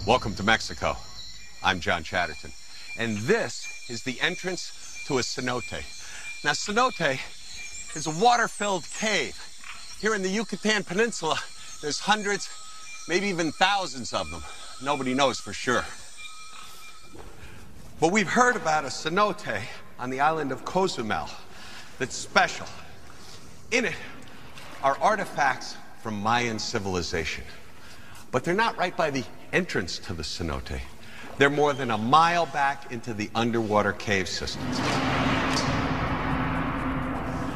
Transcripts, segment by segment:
Welcome to Mexico. I'm John Chatterton. And this is the entrance to a cenote. Now, cenote is a water-filled cave. Here in the Yucatan Peninsula, there's hundreds, maybe even thousands of them. Nobody knows for sure. But we've heard about a cenote on the island of Cozumel that's special. In it are artifacts from Mayan civilization. But they're not right by the entrance to the cenote. They're more than a mile back into the underwater cave systems.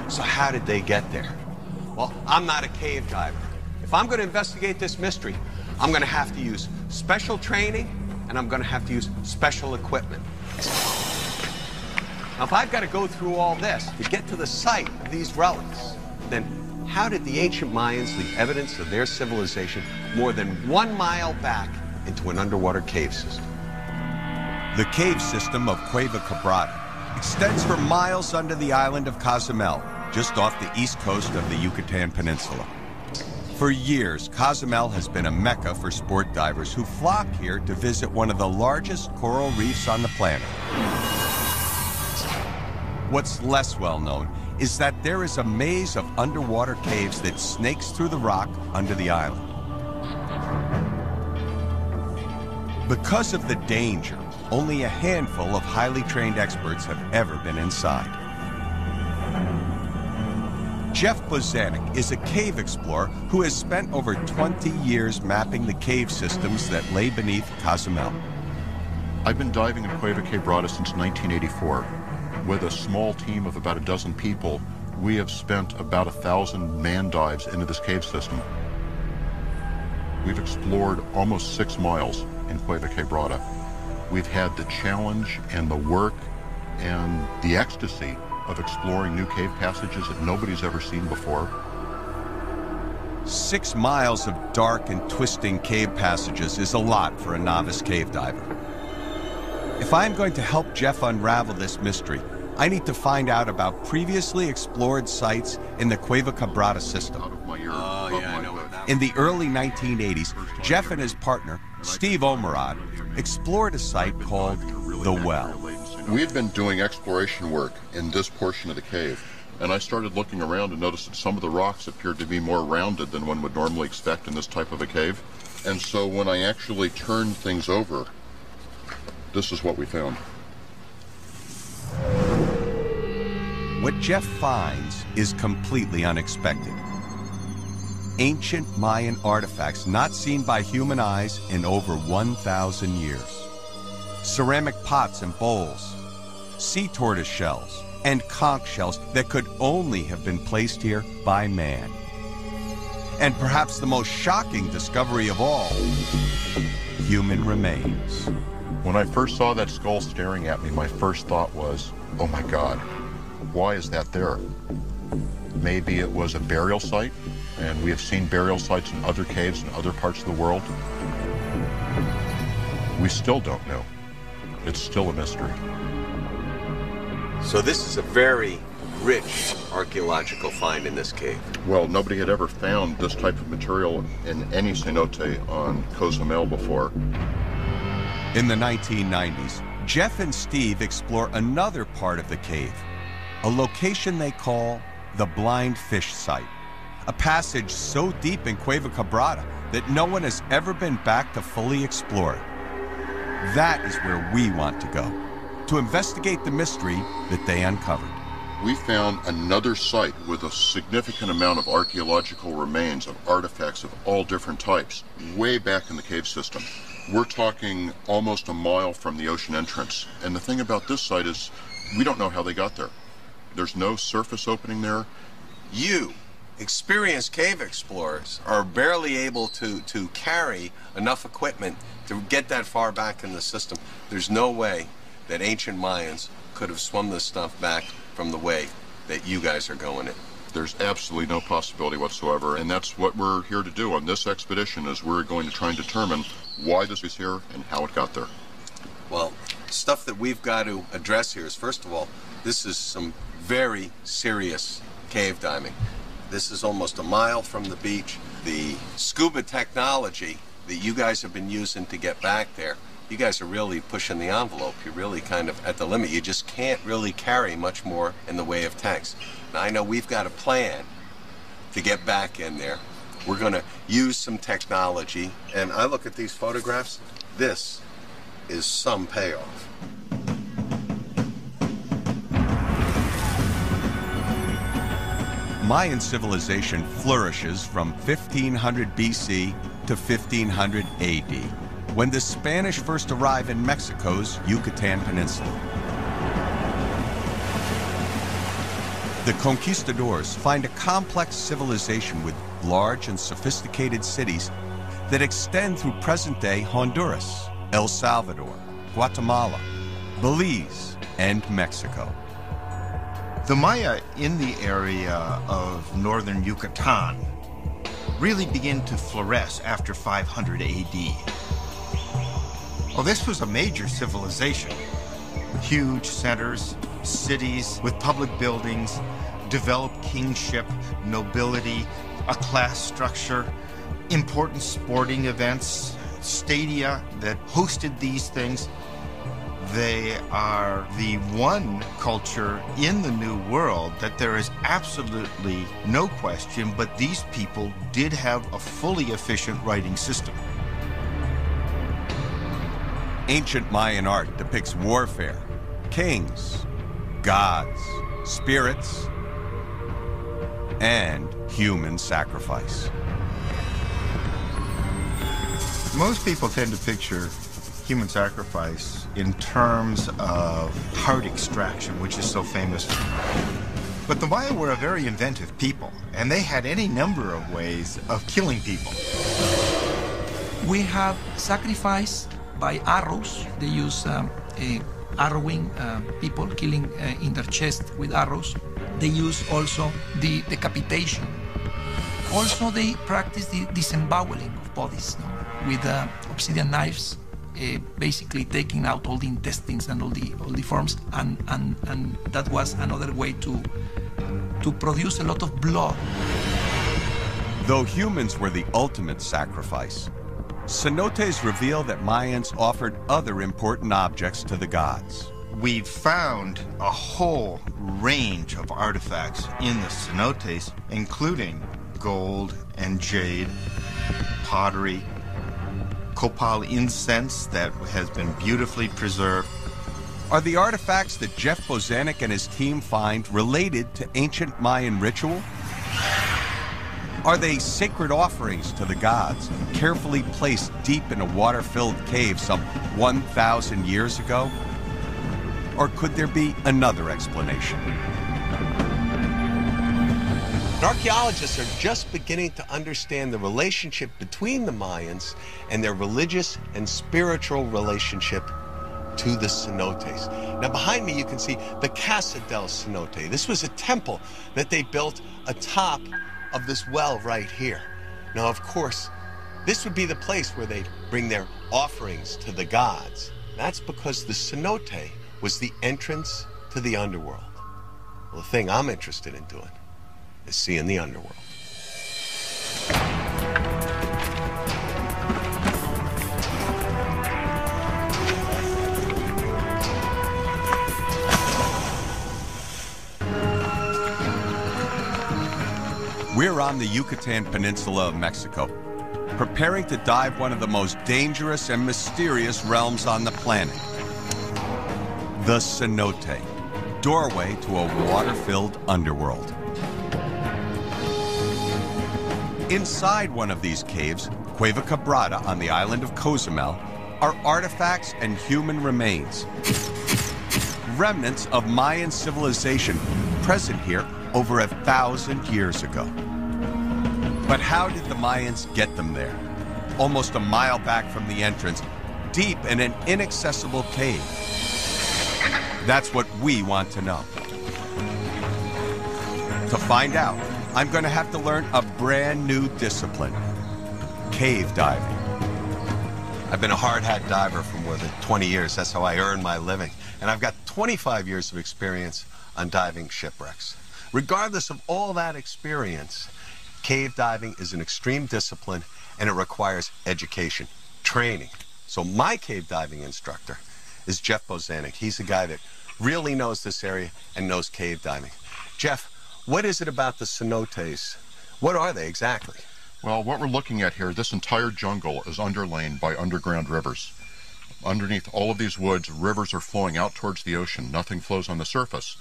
So how did they get there? Well, I'm not a cave diver. If I'm going to investigate this mystery, I'm going to have to use special training, and I'm going to have to use special equipment. Now, if I've got to go through all this to get to the site of these relics, then how did the ancient Mayans leave evidence of their civilization more than 1 mile back into an underwater cave system? The cave system of Cueva Quebrada extends for miles under the island of Cozumel, just off the east coast of the Yucatan Peninsula. For years, Cozumel has been a mecca for sport divers who flock here to visit one of the largest coral reefs on the planet. What's less well known is that there is a maze of underwater caves that snakes through the rock under the island. Because of the danger, only a handful of highly trained experts have ever been inside. Jeff Bozanic is a cave explorer who has spent over 20 years mapping the cave systems that lay beneath Cozumel. I've been diving in Cueva Quebrada since 1984. With a small team of about a dozen people, we have spent about 1,000 man dives into this cave system. We've explored almost 6 miles in Cueva Quebrada. We've had the challenge and the work and the ecstasy of exploring new cave passages that nobody's ever seen before. 6 miles of dark and twisting cave passages is a lot for a novice cave diver. If I'm going to help Jeff unravel this mystery, I need to find out about previously explored sites in the Cueva Quebrada system. In the early 1980s, Jeff and his partner, Steve Omerod, explored a site called The Well. We had been doing exploration work in this portion of the cave, and I started looking around and noticed that some of the rocks appeared to be more rounded than one would normally expect in this type of a cave. And so when I actually turned things over, this is what we found. What Jeff finds is completely unexpected. Ancient Mayan artifacts not seen by human eyes in over 1,000 years. Ceramic pots and bowls, sea tortoise shells, and conch shells that could only have been placed here by man. And perhaps the most shocking discovery of all, human remains. When I first saw that skull staring at me, my first thought was, oh my God, why is that there? Maybe it was a burial site, and we have seen burial sites in other caves in other parts of the world. We still don't know. It's still a mystery. So this is a very rich archaeological find in this cave. Well, nobody had ever found this type of material in any cenote on Cozumel before. In the 1990s, Jeff and Steve explore another part of the cave, a location they call the Blind Fish Site, a passage so deep in Cueva Quebrada that no one has ever been back to fully explore it. That is where we want to go, to investigate the mystery that they uncovered. We found another site with a significant amount of archaeological remains of artifacts of all different types, way back in the cave system. We're talking almost a mile from the ocean entrance. And the thing about this site is we don't know how they got there. There's no surface opening there. You, experienced cave explorers, are barely able to carry enough equipment to get that far back in the system. There's no way that ancient Mayans could have swum this stuff back from the way that you guys are going it. There's absolutely no possibility whatsoever, and that's what we're here to do on this expedition, is we're going to try and determine why this is here and how it got there. Well, stuff that we've got to address here is, first of all, this is some very serious cave diving. This is almost a mile from the beach. The scuba technology, that you guys have been using to get back there, you guys are really pushing the envelope. You're really kind of at the limit. You just can't really carry much more in the way of tanks. Now, I know we've got a plan to get back in there. We're going to use some technology. And I look at these photographs. This is some payoff. Mayan civilization flourishes from 1500 BC to 1500 AD, when the Spanish first arrive in Mexico's Yucatan Peninsula. The conquistadors find a complex civilization with large and sophisticated cities that extend through present-day Honduras, El Salvador, Guatemala, Belize, and Mexico. The Maya in the area of northern Yucatan really begin to flourish after 500 AD. Well, this was a major civilization. Huge centers, cities with public buildings, developed kingship, nobility, a class structure, important sporting events, stadia that hosted these things. They are the one culture in the New World that there is absolutely no question, but these people did have a fully efficient writing system. Ancient Mayan art depicts warfare, kings, gods, spirits, and human sacrifice. Most people tend to picture human sacrifice in terms of heart extraction, which is so famous. But the Maya were a very inventive people, and they had any number of ways of killing people. We have sacrifice by arrows. They use arrowing people, killing in their chest with arrows. They use also the decapitation. Also, they practice the disemboweling of bodies, no? With obsidian knives, basically taking out all the intestines and all the forms, and that was another way to produce a lot of blood. Though humans were the ultimate sacrifice, cenotes reveal that Mayans offered other important objects to the gods. We've found a whole range of artifacts in the cenotes, including gold and jade, pottery, copal incense that has been beautifully preserved. Are the artifacts that Jeff Bozanic and his team find related to ancient Mayan ritual? Are they sacred offerings to the gods, carefully placed deep in a water-filled cave some 1,000 years ago? Or could there be another explanation? Archaeologists are just beginning to understand the relationship between the Mayans and their religious and spiritual relationship to the cenotes. Now behind me you can see the Casa del Cenote. This was a temple that they built atop of this well right here. Now of course, this would be the place where they'd bring their offerings to the gods. That's because the cenote was the entrance to the underworld. Well, the thing I'm interested in doing is seeing the underworld. We're on the Yucatan Peninsula of Mexico, preparing to dive one of the most dangerous and mysterious realms on the planet, the cenote, doorway to a water-filled underworld. Inside one of these caves, Cueva Quebrada on the island of Cozumel, are artifacts and human remains, remnants of Mayan civilization present here over 1,000 years ago. But how did the Mayans get them there? Almost a mile back from the entrance, deep in an inaccessible cave. That's what we want to know. To find out, I'm going to have to learn a brand new discipline, cave diving. I've been a hard hat diver for more than 20 years. That's how I earn my living. And I've got 25 years of experience on diving shipwrecks. Regardless of all that experience, cave diving is an extreme discipline, and it requires education, training. So my cave diving instructor is Jeff Bozanic. He's a guy that really knows this area and knows cave diving. Jeff, what is it about the cenotes? What are they exactly? Well, what we're looking at here, this entire jungle is underlain by underground rivers. Underneath all of these woods, rivers are flowing out towards the ocean. Nothing flows on the surface.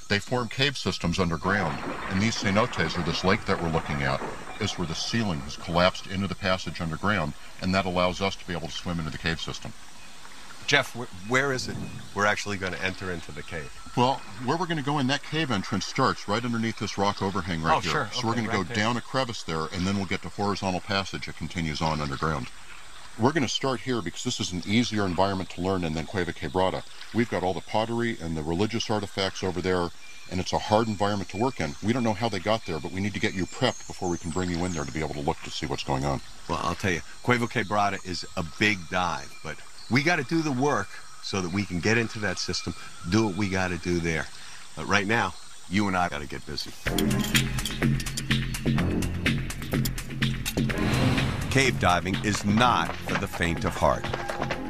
They form cave systems underground, and these cenotes, or this lake that we're looking at, is where the ceiling has collapsed into the passage underground, and that allows us to be able to swim into the cave system. Jeff, where is it we're actually going to enter into the cave? Well, where we're going to go in, that cave entrance starts right underneath this rock overhang right here. Sure. So we're going to go down a crevice there, and then we'll get to horizontal passage that continues on underground. We're going to start here because this is an easier environment to learn in than Cueva Quebrada. We've got all the pottery and the religious artifacts over there, and it's a hard environment to work in. We don't know how they got there, but we need to get you prepped before we can bring you in there to be able to look to see what's going on. Well, I'll tell you, Cueva Quebrada is a big dive, but we got to do the work so that we can get into that system, do what we got to do there. But right now, you and I got to get busy. Cave diving is not for the faint of heart.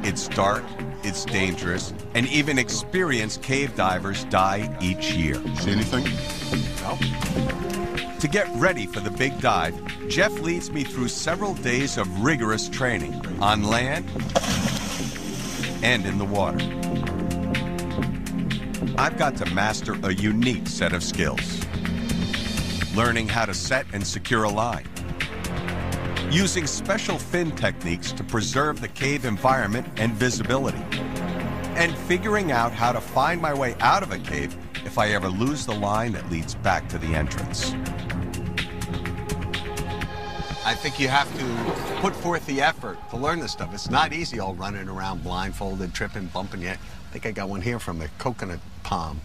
It's dark, it's dangerous, and even experienced cave divers die each year. See anything? No. To get ready for the big dive, Jeff leads me through several days of rigorous training on land and in the water. I've got to master a unique set of skills. Learning how to set and secure a line. Using special fin techniques to preserve the cave environment and visibility. And figuring out how to find my way out of a cave if I ever lose the line that leads back to the entrance. I think you have to put forth the effort to learn this stuff. It's not easy all running around blindfolded, tripping, bumping you. I think I got one here from the coconut palm.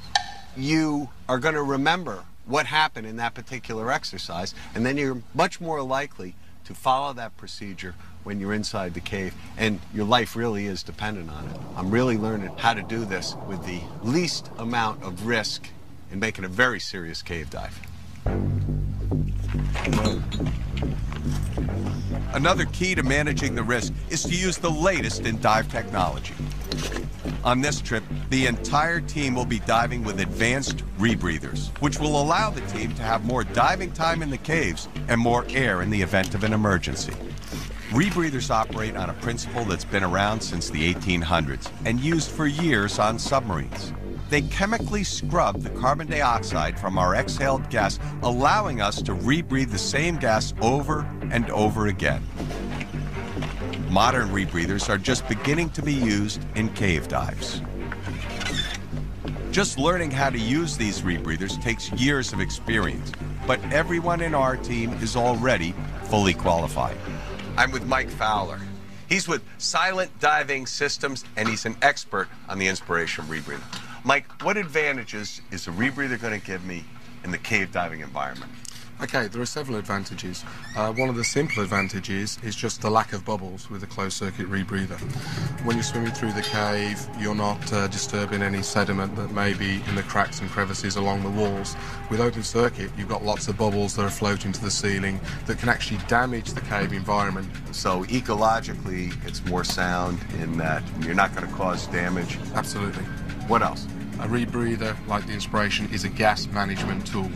You are going to remember what happened in that particular exercise, and then you're much more likely to follow that procedure when you're inside the cave, and your life really is dependent on it. I'm really learning how to do this with the least amount of risk in making a very serious cave dive. Another key to managing the risk is to use the latest in dive technology. On this trip, the entire team will be diving with advanced rebreathers, which will allow the team to have more diving time in the caves and more air in the event of an emergency. Rebreathers operate on a principle that's been around since the 1800s and used for years on submarines. They chemically scrub the carbon dioxide from our exhaled gas, allowing us to rebreathe the same gas over and over again. Modern rebreathers are just beginning to be used in cave dives. Just learning how to use these rebreathers takes years of experience, but everyone in our team is already fully qualified. I'm with Mike Fowler. He's with Silent Diving Systems, and he's an expert on the Inspiration rebreather. Mike, what advantages is the rebreather going to give me in the cave diving environment? Okay, there are several advantages. One of the simple advantages is just the lack of bubbles with a closed-circuit rebreather. When you're swimming through the cave, you're not disturbing any sediment that may be in the cracks and crevices along the walls. With open circuit, you've got lots of bubbles that are floating to the ceiling that can actually damage the cave environment. So ecologically, it's more sound in that you're not going to cause damage. Absolutely. What else? A rebreather, like the Inspiration, is a gas management tool.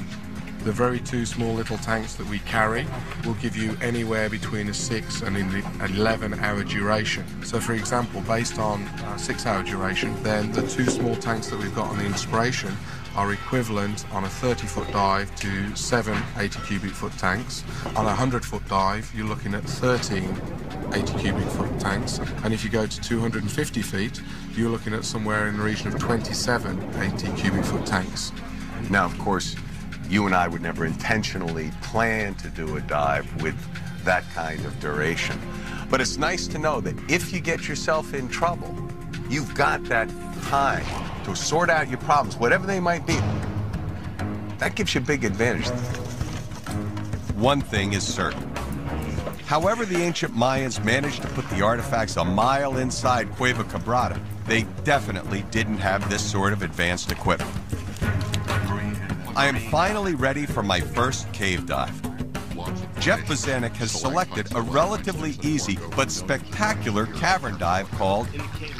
The very two small little tanks that we carry will give you anywhere between a 6 and an 11-hour duration. So for example, based on 6-hour duration, then the two small tanks that we've got on the Inspiration are equivalent on a 30-foot dive to 7 80 cubic foot tanks. On a 100-foot dive, you're looking at 13 80 cubic foot tanks. And if you go to 250 feet, you're looking at somewhere in the region of 27 80 cubic foot tanks. Now, of course, you and I would never intentionally plan to do a dive with that kind of duration. But it's nice to know that if you get yourself in trouble, you've got that time to sort out your problems, whatever they might be. That gives you a big advantage. One thing is certain. However the ancient Mayans managed to put the artifacts a mile inside Cueva Quebrada, they definitely didn't have this sort of advanced equipment. I am finally ready for my first cave dive. Jeff Bozanic has selected a relatively easy but spectacular cavern dive called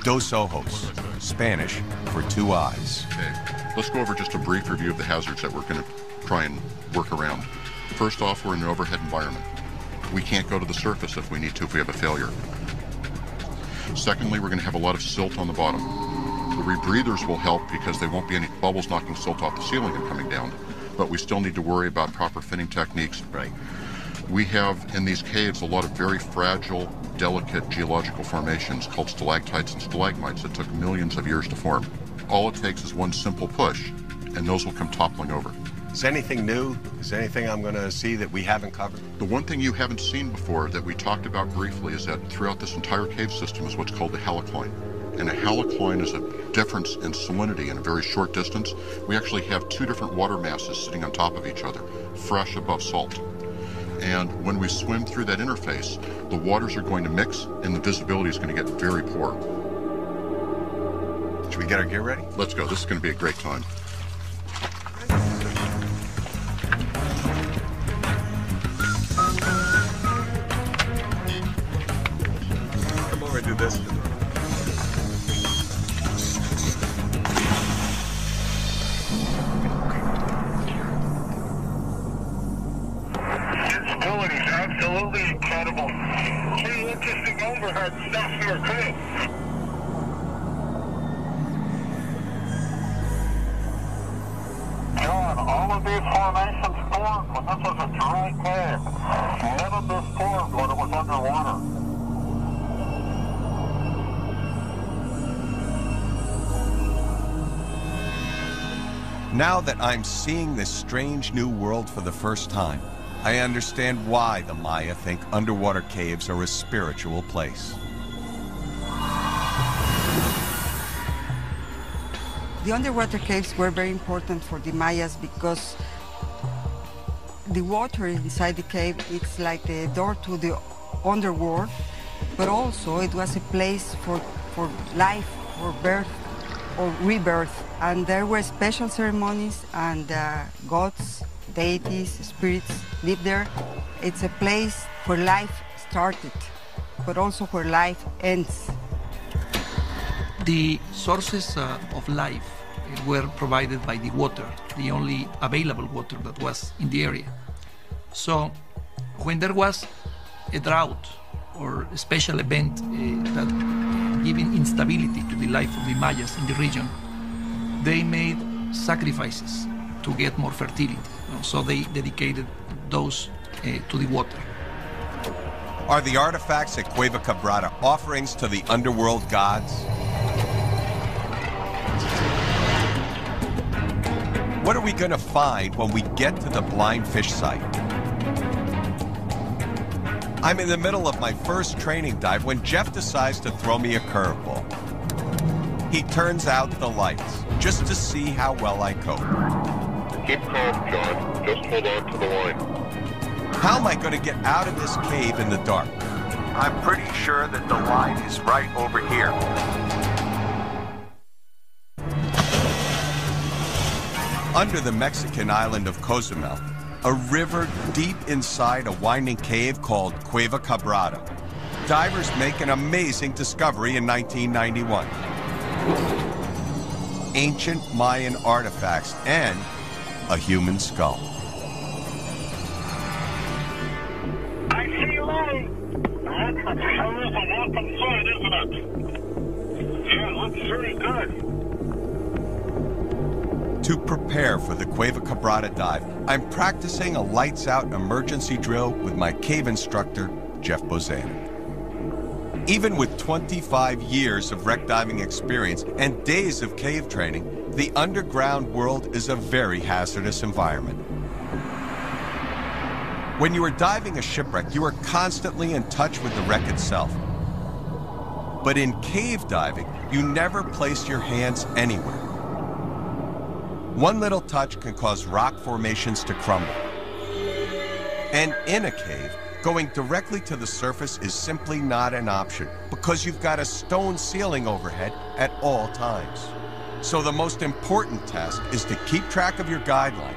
Dos Ojos, Spanish for two eyes. Okay, let's go over just a brief review of the hazards that we're going to try and work around. First off, we're in an overhead environment. We can't go to the surface if we need to if we have a failure. Secondly, we're going to have a lot of silt on the bottom. The rebreathers will help because there won't be any bubbles knocking silt off the ceiling and coming down, but we still need to worry about proper finning techniques. Right. We have in these caves a lot of very fragile, delicate geological formations called stalactites and stalagmites that took millions of years to form. All it takes is one simple push, and those will come toppling over. Is anything new? Is there anything I'm going to see that we haven't covered? The one thing you haven't seen before that we talked about briefly is that throughout this entire cave system is what's called the halocline. And a halocline is a difference in salinity in a very short distance. We actually have two different water masses sitting on top of each other, fresh above salt. And when we swim through that interface, the waters are going to mix and the visibility is going to get very poor. Should we get our gear ready? Let's go. This is going to be a great time. Come over and do this. Visibility is absolutely incredible. Pretty interesting overhead stuff here, too. John, all of these formations formed when this was a dry cave. None of this formed when it was underwater. Now that I'm seeing this strange new world for the first time, I understand why the Maya think underwater caves are a spiritual place. The underwater caves were very important for the Mayas because the water inside the cave, it's like the door to the underworld, but also it was a place for life, for birth or rebirth. And there were special ceremonies and gods, deities, spirits lived there. It's a place where life started, but also where life ends. The sources of life were provided by the water, the only available water that was in the area. So when there was a drought or a special event that giving instability to the life of the Mayas in the region, they made sacrifices to get more fertility. So they dedicated those to the water. Are the artifacts at Cueva Quebrada offerings to the underworld gods? What are we going to find when we get to the blind fish site? I'm in the middle of my first training dive when Jeff decides to throw me a curveball. He turns out the lights just to see how well I cope. Keep calm, John. Just hold on to the line. How am I going to get out of this cave in the dark? I'm pretty sure that the line is right over here. Under the Mexican island of Cozumel, a river deep inside a winding cave called Cueva Quebrada, divers make an amazing discovery in 1991. Ancient Mayan artifacts and a human skull. I see light. That sure is a welcome sight, isn't it? Yeah, it looks very good. To prepare for the Cueva Quebrada dive, I'm practicing a lights-out emergency drill with my cave instructor, Jeff Bozanic. Even with 25 years of wreck diving experience and days of cave training, the underground world is a very hazardous environment. When you are diving a shipwreck, you are constantly in touch with the wreck itself. But in cave diving, you never place your hands anywhere. One little touch can cause rock formations to crumble. And in a cave, going directly to the surface is simply not an option because you've got a stone ceiling overhead at all times. So the most important task is to keep track of your guideline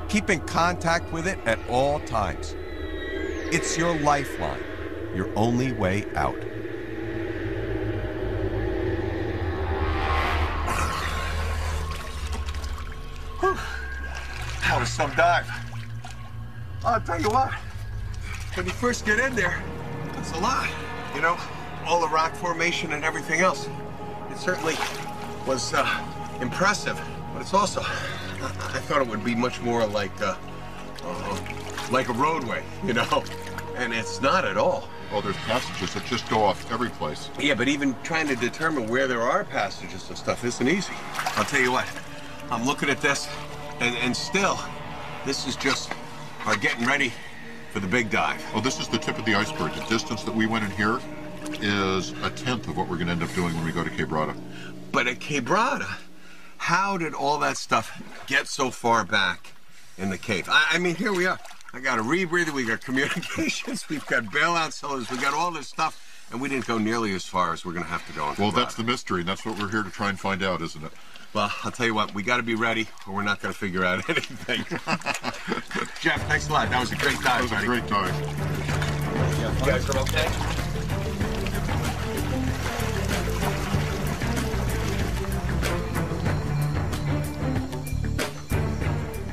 Keep in contact with it at all times. It's your lifeline, your only way out. Whew. That was some dive. I'll tell you what, when you first get in there, it's a lot. You know, all the rock formation and everything else. It certainly was impressive, but it's also, I thought it would be much more like a roadway, you know, and it's not at all. Oh, there's passages that just go off every place. Yeah, but even trying to determine where there are passages and stuff isn't easy. I'll tell you what, I'm looking at this, and still, this is just our getting ready for the big dive. Oh, this is the tip of the iceberg. The distance that we went in here is a tenth of what we're going to end up doing when we go to Quebrada. But at Quebrada, how did all that stuff get so far back in the cave? I mean, here we are. I got a rebreather, we got communications, we've got bailout cylinders, we got all this stuff, and we didn't go nearly as far as we're going to have to go. Well, that's the mystery, and that's what we're here to try and find out, isn't it? Well, I'll tell you what, we got to be ready, or we're not going to figure out anything. Jeff, thanks a lot. That was a great dive, buddy. That was a great dive. You guys are okay?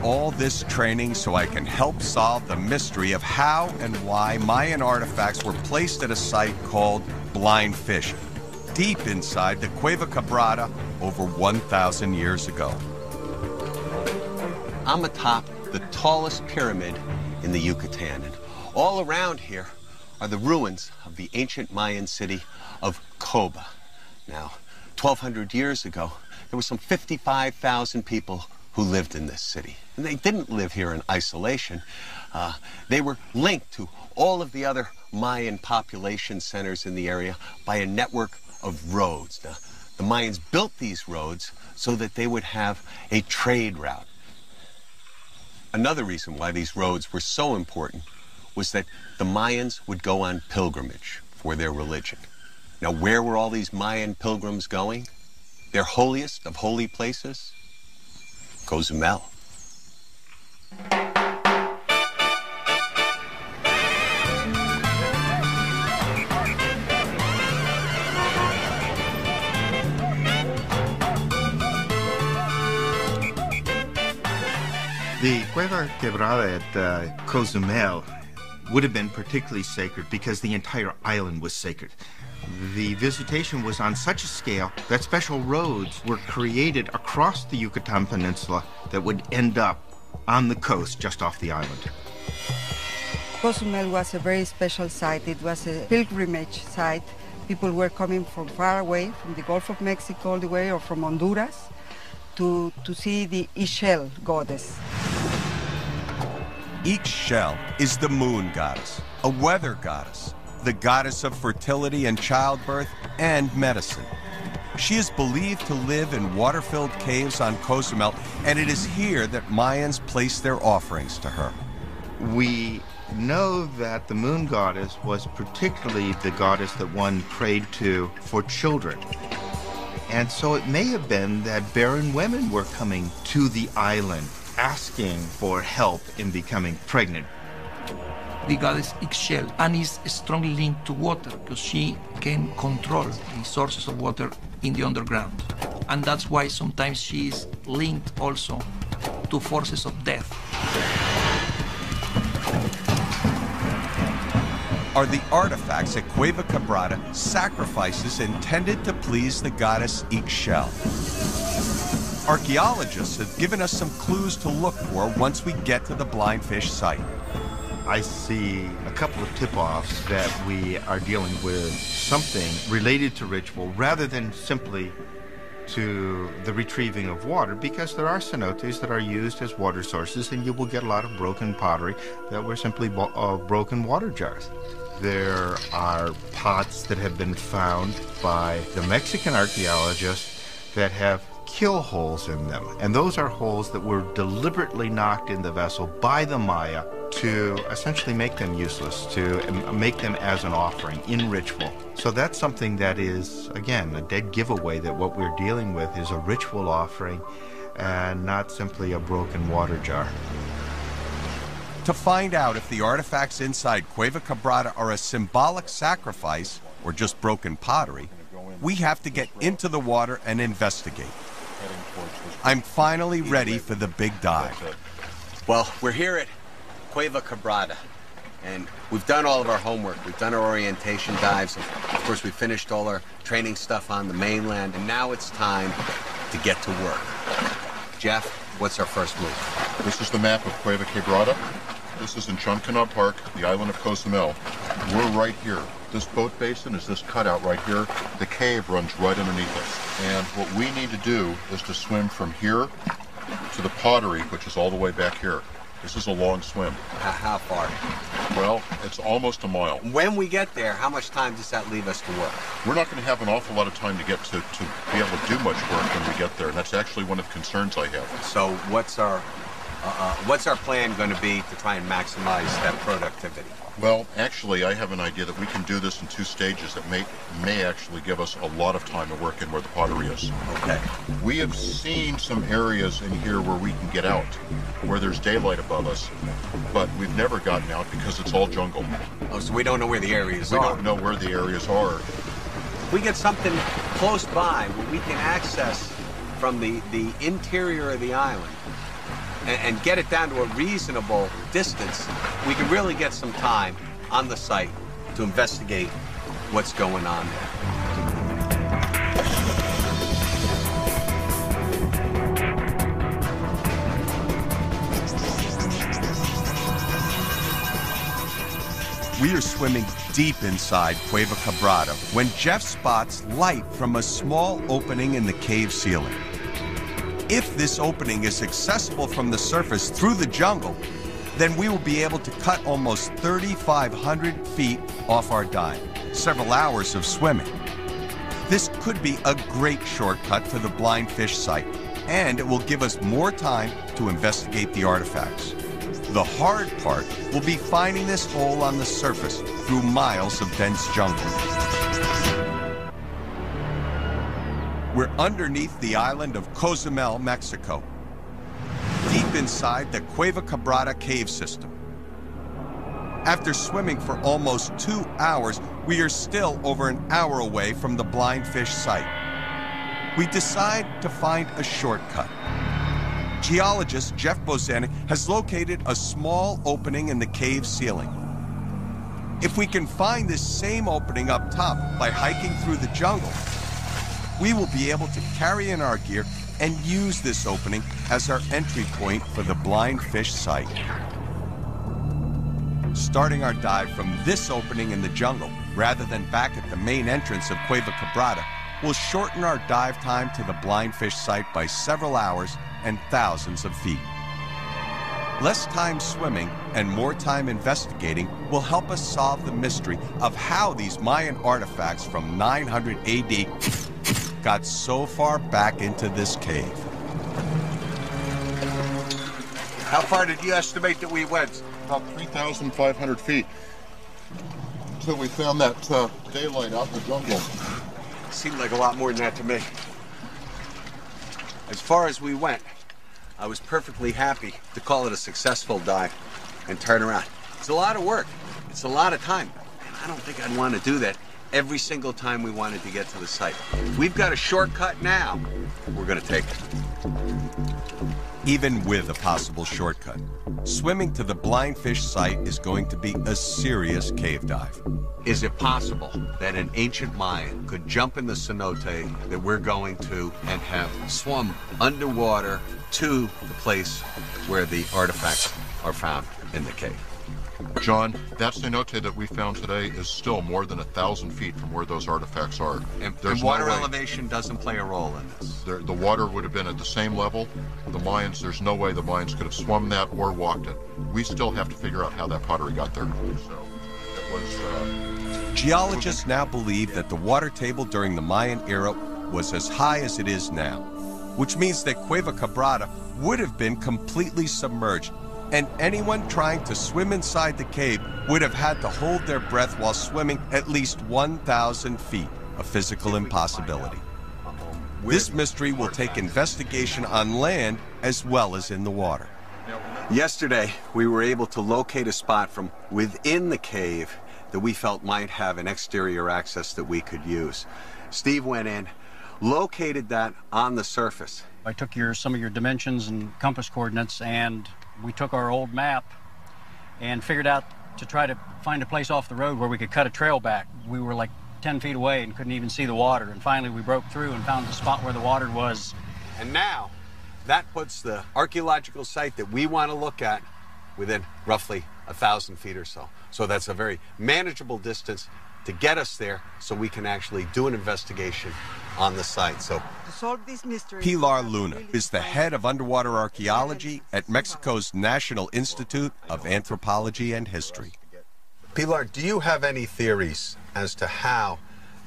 All this training so I can help solve the mystery of how and why Mayan artifacts were placed at a site called Blind Fish, deep inside the Cueva Quebrada over 1,000 years ago. I'm atop the tallest pyramid in the Yucatan, and all around here are the ruins of the ancient Mayan city of Coba. Now, 1,200 years ago, there were some 55,000 people who lived in this city. And they didn't live here in isolation. They were linked to all of the other Mayan population centers in the area by a network of roads. Now, the Mayans built these roads so that they would have a trade route. Another reason why these roads were so important was that the Mayans would go on pilgrimage for their religion. Now, where were all these Mayan pilgrims going? Their holiest of holy places? Cozumel. The Cueva Quebrada at Cozumel would have been particularly sacred because the entire island was sacred. The visitation was on such a scale that special roads were created across the Yucatan Peninsula that would end up on the coast just off the island. Cozumel was a very special site. It was a pilgrimage site. People were coming from far away, from the Gulf of Mexico all the way, or from Honduras, to see the Ixchel goddess. Ixchel is the moon goddess, a weather goddess, the goddess of fertility and childbirth and medicine. She is believed to live in water-filled caves on Cozumel, and it is here that Mayans place their offerings to her. We know that the moon goddess was particularly the goddess that one prayed to for children. And so it may have been that barren women were coming to the island asking for help in becoming pregnant. The goddess Ixchel, and is strongly linked to water because she can control the sources of water in the underground. And that's why sometimes she is linked also to forces of death. Are the artifacts at Cueva Quebrada sacrifices intended to please the goddess Ixchel? Archaeologists have given us some clues to look for once we get to the Blind Fish site. I see a couple of tip-offs that we are dealing with something related to ritual rather than simply to the retrieving of water, because there are cenotes that are used as water sources, and you will get a lot of broken pottery that were simply broken water jars. There are pots that have been found by the Mexican archaeologists that have kill holes in them, and those are holes that were deliberately knocked in the vessel by the Maya to essentially make them useless, to make them as an offering in ritual. So that's something that is, again, a dead giveaway that what we're dealing with is a ritual offering and not simply a broken water jar. To find out if the artifacts inside Cueva Quebrada are a symbolic sacrifice or just broken pottery, we have to get into the water and investigate. I'm finally ready for the big dive. Well, we're here at Cueva Quebrada, and we've done all of our homework. We've done our orientation dives. Of course, we finished all our training stuff on the mainland, and now it's time to get to work. Jeff, what's our first move? This is the map of Cueva Quebrada. This is in Champcanal Park, the island of Cozumel. We're right here. This boat basin is this cutout right here. The cave runs right underneath us. And what we need to do is to swim from here to the pottery, which is all the way back here. This is a long swim. How far? Well, it's almost a mile. When we get there, how much time does that leave us to work? We're not going to have an awful lot of time to get to be able to do much work when we get there, and that's actually one of the concerns I have. So what's our plan going to be to try and maximize that productivity? Well, actually, I have an idea that we can do this in 2 stages that may actually give us a lot of time to work in where the pottery is. Okay. We have seen some areas in here where we can get out, where there's daylight above us, but we've never gotten out because it's all jungle. Oh, so we don't know where the areas are. We don't know where the areas are. If we get something close by where we can access from the interior of the island, and get it down to a reasonable distance, we can really get some time on the site to investigate what's going on there. We are swimming deep inside Cueva Quebrada when Jeff spots light from a small opening in the cave ceiling. If this opening is accessible from the surface through the jungle, then we will be able to cut almost 3,500 feet off our dive, several hours of swimming. This could be a great shortcut to the blind fish site, and it will give us more time to investigate the artifacts. The hard part will be finding this hole on the surface through miles of dense jungle. We're underneath the island of Cozumel, Mexico, deep inside the Cueva Quebrada cave system. After swimming for almost 2 hours, we are still over an hour away from the blind fish site. We decide to find a shortcut. Geologist Jeff Bozanic has located a small opening in the cave ceiling. If we can find this same opening up top by hiking through the jungle, we will be able to carry in our gear and use this opening as our entry point for the blind fish site. Starting our dive from this opening in the jungle, rather than back at the main entrance of Cueva Quebrada, will shorten our dive time to the blind fish site by several hours and thousands of feet. Less time swimming and more time investigating will help us solve the mystery of how these Mayan artifacts from 900 AD got so far back into this cave. How far did you estimate that we went? About 3,500 feet until we found that daylight out in the jungle. Seemed like a lot more than that to me. As far as we went, I was perfectly happy to call it a successful dive and turn around. It's a lot of work. It's a lot of time. And I don't think I'd want to do that every single time we wanted to get to the site. We've got a shortcut now. We're going to take it. Even with a possible shortcut, swimming to the blind fish site is going to be a serious cave dive. Is it possible that an ancient Mayan could jump in the cenote that we're going to and have swum underwater to the place where the artifacts are found in the cave? John, that cenote that we found today is still more than 1,000 feet from where those artifacts are. And water elevation doesn't play a role in this? The water would have been at the same level. The Mayans, there's no way the Mayans could have swum that or walked it. We still have to figure out how that pottery got there. So it was... Geologists now believe that the water table during the Mayan era was as high as it is now, which means that Cueva Quebrada would have been completely submerged, and anyone trying to swim inside the cave would have had to hold their breath while swimming at least 1,000 feet, a physical impossibility. This mystery will take investigation on land as well as in the water. Now, Yesterday, we were able to locate a spot from within the cave that we felt might have an exterior access that we could use. Steve went in, located that on the surface. I took some of your dimensions and compass coordinates, and we took our old map and figured out to try to find a place off the road where we could cut a trail back. We were like 10 feet away and couldn't even see the water, and finally we broke through and found the spot where the water was. And now, that puts the archaeological site that we want to look at within roughly 1,000 feet or so. So that's a very manageable distance to get us there so we can actually do an investigation on the site. So to solve this mystery, Pilar Luna is the head of underwater archaeology at Mexico's National Institute of Anthropology and History. Pilar, do you have any theories as to how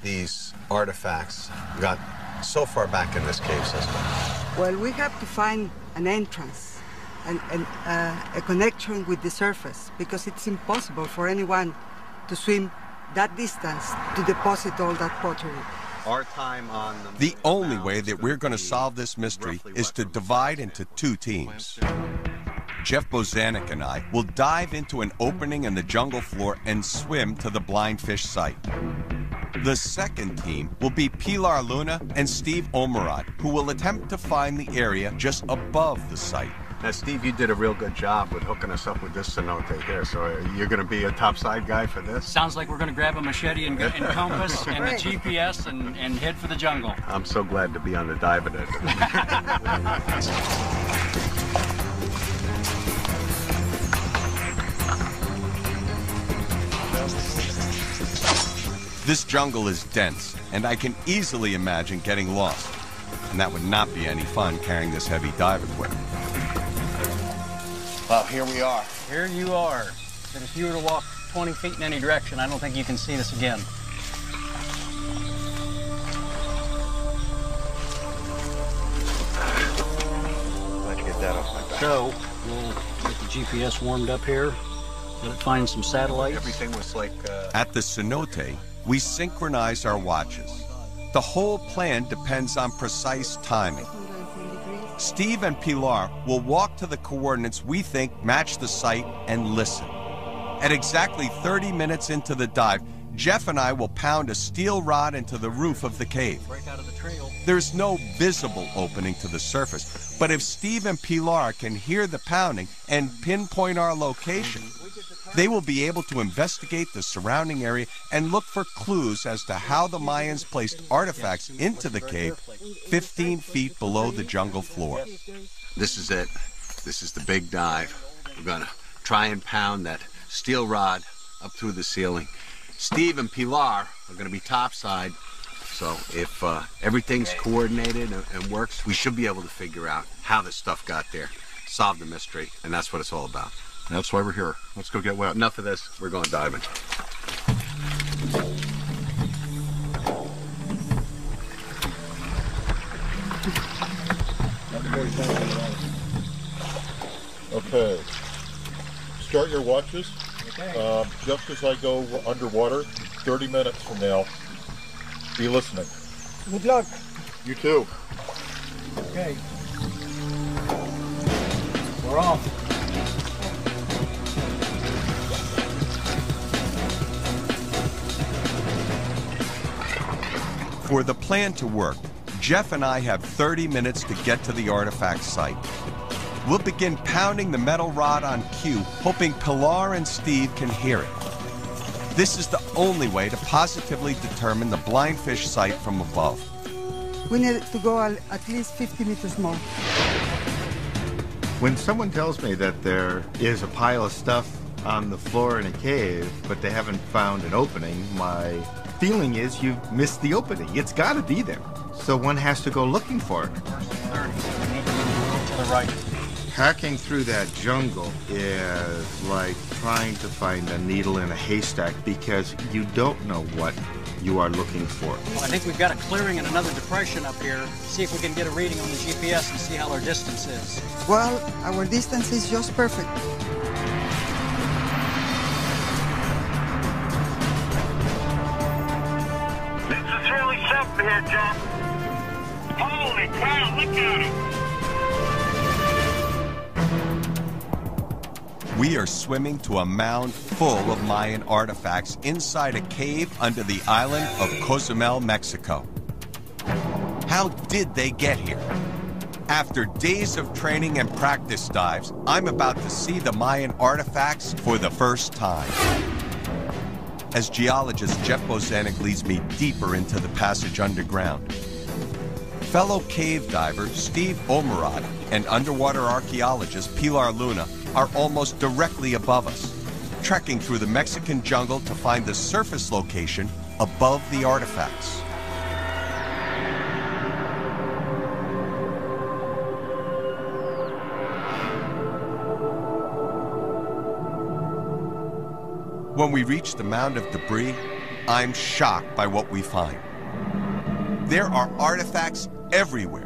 these artifacts got so far back in this cave system? Well, we have to find an entrance and a connection with the surface, because it's impossible for anyone to swim that distance to deposit all that pottery. Our time on The only way that we're going to solve this mystery is to divide into two teams. Jeff Bozanek and I will dive into an opening in the jungle floor and swim to the blind fish site. The second team will be Pilar Luna and Steve Omerod, who will attempt to find the area just above the site. Now, Steve, you did a real good job with hooking us up with this cenote here. So you're going to be a topside guy for this? Sounds like we're going to grab a machete and compass and the GPS and head for the jungle. I'm so glad to be on the diving end. This jungle is dense, and I can easily imagine getting lost. And that would not be any fun carrying this heavy dive equipment. Well, here we are. Here you are. But if you were to walk 20 feet in any direction, I don't think you can see this again. Glad you get that off my back. So, we'll get the GPS warmed up here, let it find some satellites. Everything was like... At the cenote, we synchronize our watches. The whole plan depends on precise timing. Steve and Pilar will walk to the coordinates we think match the site and listen. At exactly 30 minutes into the dive, Jeff and I will pound a steel rod into the roof of the cave. Break out of the trail. There's no visible opening to the surface, but if Steve and Pilar can hear the pounding and pinpoint our location, they will be able to investigate the surrounding area and look for clues as to how the Mayans placed artifacts into the cave 15 feet below the jungle floor. This is it. This is the big dive. We're going to try and pound that steel rod up through the ceiling. Steve and Pilar are going to be topside, so if everything's coordinated and works, we should be able to figure out how this stuff got there, solve the mystery, and that's what it's all about. That's why we're here. Let's go get wet. Enough of this. We're going diving. Okay. Start your watches. Okay. Just as I go underwater, 30 minutes from now, be listening. Good luck. You too. Okay. We're off. For the plan to work, Jeff and I have 30 minutes to get to the artifact site. We'll begin pounding the metal rod on cue, hoping Pilar and Steve can hear it. This is the only way to positively determine the blind fish site from above. We need to go at least 50 meters more. When someone tells me that there is a pile of stuff on the floor in a cave, but they haven't found an opening, my feeling is you've missed the opening. It's got to be there. So one has to go looking for it. To the right. Hacking through that jungle is like trying to find a needle in a haystack because you don't know what you are looking for. Well, I think we've got a clearing in another depression up here. See if we can get a reading on the GPS and see how our distance is. Well, our distance is just perfect. This is really something here, John. Holy cow, look at him. We are swimming to a mound full of Mayan artifacts inside a cave under the island of Cozumel, Mexico. How did they get here? After days of training and practice dives, I'm about to see the Mayan artifacts for the first time. As geologist Jeff Bozanik leads me deeper into the passage underground, fellow cave diver Steve Omerod and underwater archaeologist Pilar Luna are almost directly above us, trekking through the Mexican jungle to find the surface location above the artifacts. When we reach the mound of debris, I'm shocked by what we find. There are artifacts everywhere.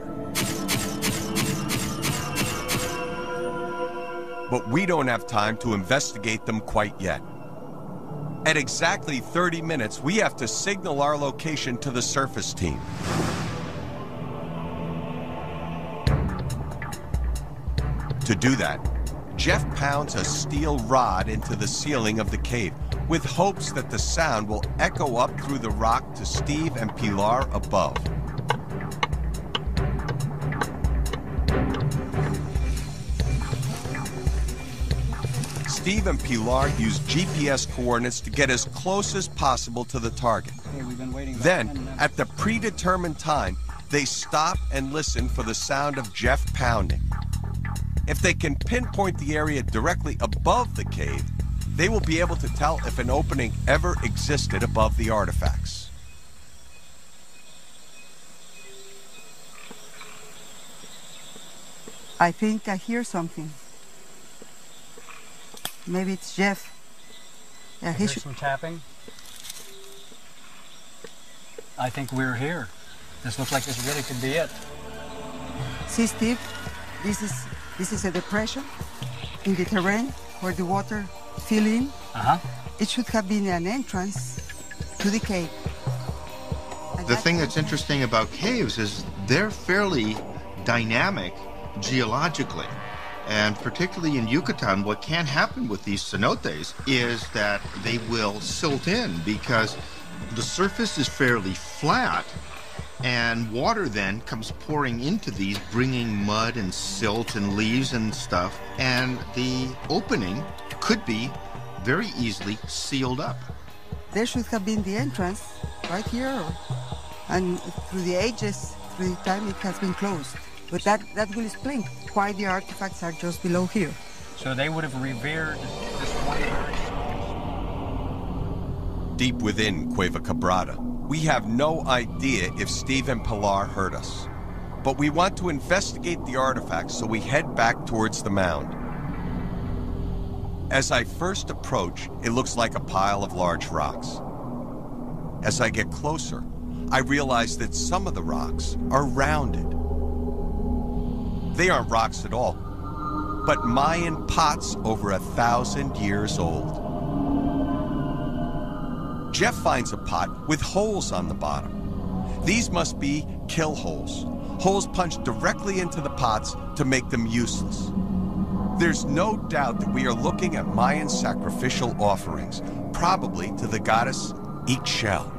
But we don't have time to investigate them quite yet. At exactly 30 minutes, we have to signal our location to the surface team. To do that, Jeff pounds a steel rod into the ceiling of the cave with hopes that the sound will echo up through the rock to Steve and Pilar above. Steve and Pilar use GPS coordinates to get as close as possible to the target. Then, at the predetermined time, they stop and listen for the sound of Jeff pounding. If they can pinpoint the area directly above the cave, they will be able to tell if an opening ever existed above the artifacts. I think I hear something. Maybe it's Jeff. Yeah, I hear some tapping. I think we're here. This looks like this really could be it. See, Steve, this is a depression in the terrain where the water fill in. It should have been an entrance to the cave. And the thing that's interesting about caves is they're fairly dynamic geologically. And particularly in Yucatan, what can happen with these cenotes is that they will silt in because the surface is fairly flat, and water then comes pouring into these, bringing mud and silt and leaves and stuff, and the opening could be very easily sealed up. There should have been the entrance right here, and through the ages, through the time it has been closed. But that will explain why the artifacts are just below here. So they would have revered this one very source. Deep within Cueva Quebrada, we have no idea if Steve and Pilar heard us. But we want to investigate the artifacts, so we head back towards the mound. As I first approach, it looks like a pile of large rocks. As I get closer, I realize that some of the rocks are rounded. They aren't rocks at all, but Mayan pots over 1,000 years old. Jeff finds a pot with holes on the bottom. These must be kill holes, holes punched directly into the pots to make them useless. There's no doubt that we are looking at Mayan sacrificial offerings, probably to the goddess Ixchel.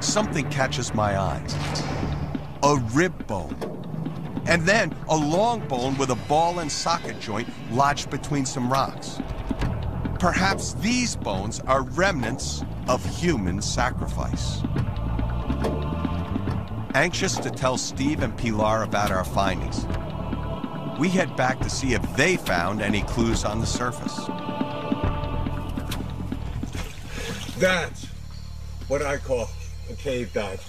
Something catches my eyes. A rib bone, and then a long bone with a ball and socket joint lodged between some rocks. Perhaps these bones are remnants of human sacrifice. Anxious to tell Steve and Pilar about our findings, we head back to see if they found any clues on the surface. That's what I call a cave dive.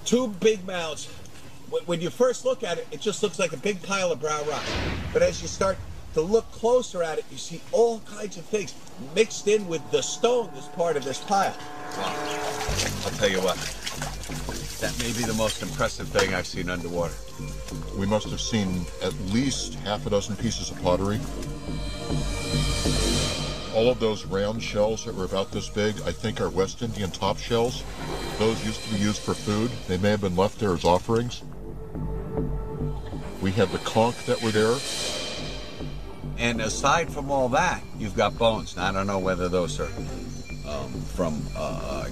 Two big mounds. When you first look at it, it just looks like a big pile of brown rock. But as you start to look closer at it, you see all kinds of things mixed in with the stone that's part of this pile. Wow. I'll tell you what, that may be the most impressive thing I've seen underwater. We must have seen at least half a dozen pieces of pottery. All of those round shells that were about this big, I think, are West Indian top shells. Those used to be used for food. They may have been left there as offerings. We had the conch that were there. And aside from all that, you've got bones. Now, I don't know whether those are from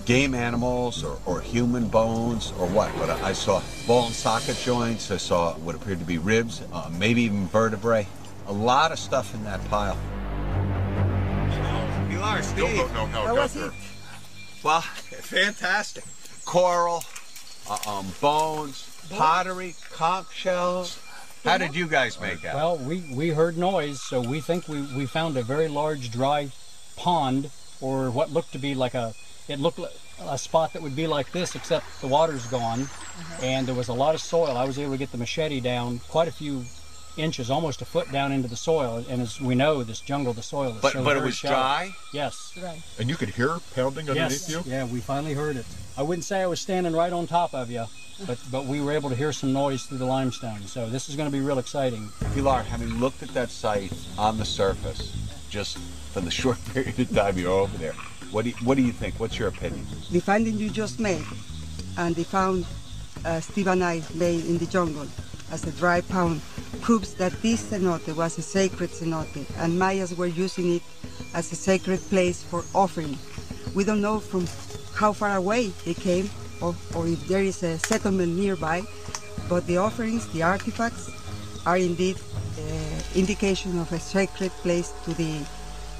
game animals or human bones or what, but I saw ball and socket joints. I saw what appeared to be ribs, maybe even vertebrae. A lot of stuff in that pile. Pilar, Steve. Don't know how it got there. Well, fantastic. Coral, bones, pottery, conch shells. How did you guys make out? Well, we heard noise, so we think we found a very large dry pond, or what looked to be like it looked like a spot that would be like this, except the water's gone, and there was a lot of soil. I was able to get the machete down quite a few inches, almost a foot down into the soil, and as we know, this jungle, the soil is But it was dry? Yes. Right. And you could hear pounding underneath you? Yeah, we finally heard it. I wouldn't say I was standing right on top of you, but we were able to hear some noise through the limestone, so this is going to be real exciting. Pilar, having looked at that site on the surface, just for the short period of time you're over there, what do you think? What's your opinion? The finding you just made, and the found Steve and I made in the jungle as a dry pound, proves that this cenote was a sacred cenote, and Mayas were using it as a sacred place for offering. We don't know from how far away they came, or if there is a settlement nearby, but the offerings, the artifacts, are indeed indication of a sacred place to the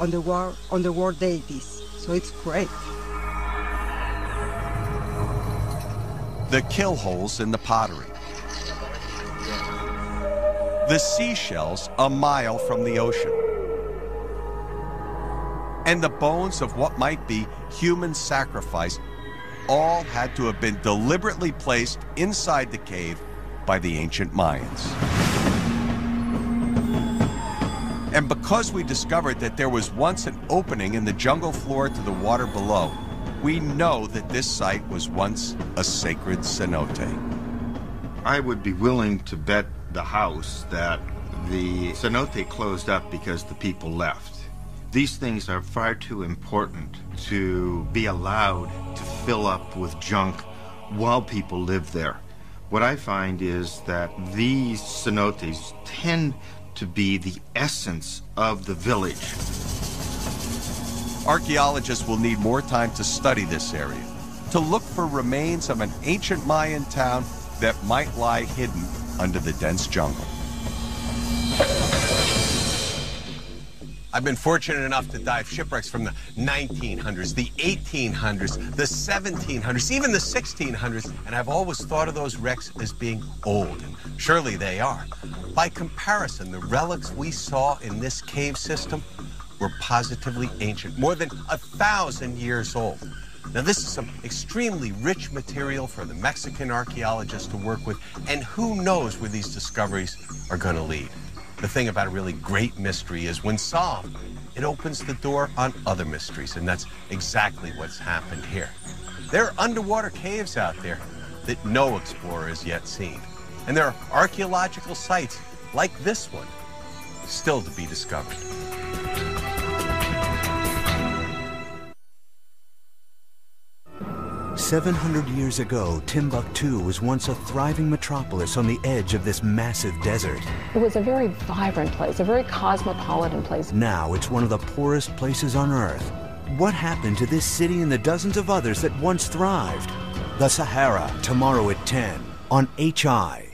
underworld deities. So it's great. The kill holes in the pottery. The seashells a mile from the ocean. And the bones of what might be human sacrifice all had to have been deliberately placed inside the cave by the ancient Mayans. And because we discovered that there was once an opening in the jungle floor to the water below, we know that this site was once a sacred cenote. I would be willing to bet the house that the cenote closed up because the people left. These things are far too important to be allowed to fill up with junk while people live there. What I find is that these cenotes tend to be the essence of the village. Archaeologists will need more time to study this area, to look for remains of an ancient Mayan town that might lie hidden under the dense jungle. I've been fortunate enough to dive shipwrecks from the 1900s, the 1800s, the 1700s, even the 1600s, and I've always thought of those wrecks as being old, and surely they are. By comparison, the relics we saw in this cave system were positively ancient, more than 1,000 years old. Now, this is some extremely rich material for the Mexican archaeologists to work with, and who knows where these discoveries are going to lead. The thing about a really great mystery is when solved, it opens the door on other mysteries, and that's exactly what's happened here. There are underwater caves out there that no explorer has yet seen, and there are archaeological sites like this one still to be discovered. "700 years ago, Timbuktu was once a thriving metropolis on the edge of this massive desert. It was a very vibrant place, a very cosmopolitan place. Now it's one of the poorest places on Earth. What happened to this city and the dozens of others that once thrived? The Sahara, tomorrow at 10 on HI.